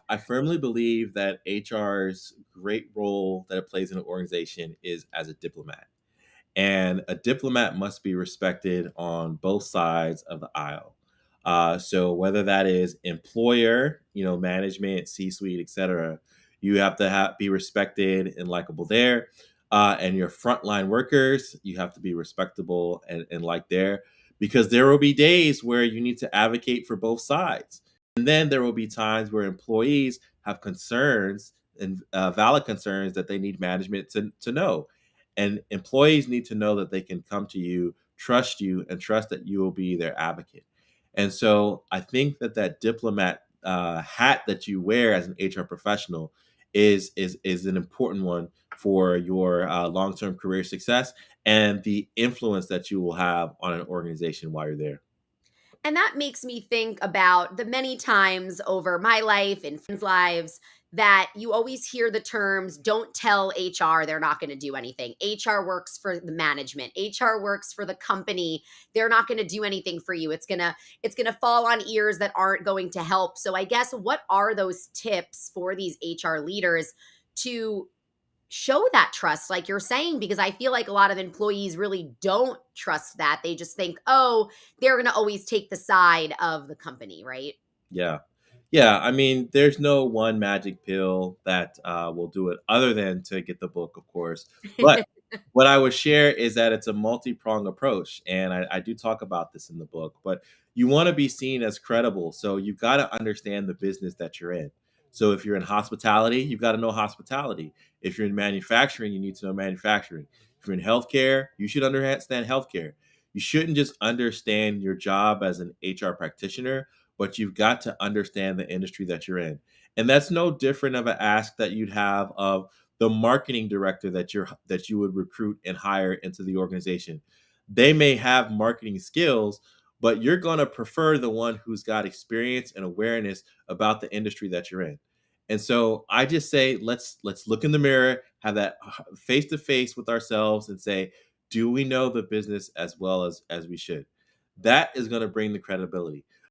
I firmly believe that HR's great role that it plays in an organization is as a diplomat. And a diplomat must be respected on both sides of the aisle. So whether that is employer, management, C-suite, etc., you have to be respected and likable there. And your frontline workers, you have to be respectable and like there, because there will be days where you need to advocate for both sides. And then there will be times where employees have concerns and valid concerns that they need management to know. And employees need to know that they can come to you, and trust that you will be their advocate. And so I think that diplomat hat that you wear as an HR professional is an important one for your long term career success and the influence that you will have on an organization while you're there. And that makes me think about the many times over my life and friends' lives that you always hear the terms, don't tell HR they're not going to do anything. HR works for the management. HR works for the company. They're not going to do anything for you. It's going to fall on ears that aren't going to help. So I guess what are those tips for these HR leaders to show that trust like you're saying, because I feel like a lot of employees really don't trust that. They just think, "Oh, they're going to always take the side of the company," right? Yeah. Yeah, I mean, there's no one magic pill that will do it other than to get the book, of course. But what I would share is that it's a multi-pronged approach, and I do talk about this in the book. But you want to be seen as credible, so you've got to understand the business that you're in. So if you're in hospitality, you've got to know hospitality. If you're in manufacturing, you need to know manufacturing. If you're in healthcare, you should understand healthcare. You shouldn't just understand your job as an HR practitioner, but you've got to understand the industry that you're in. And that's no different of an ask that you'd have of the marketing director that you would recruit and hire into the organization. They may have marketing skills, but you're going to prefer the one who's got experience and awareness about the industry that you're in. And so I just say let's look in the mirror, have that face to face with ourselves and say, do we know the business as well as we should? That is going to bring the credibility.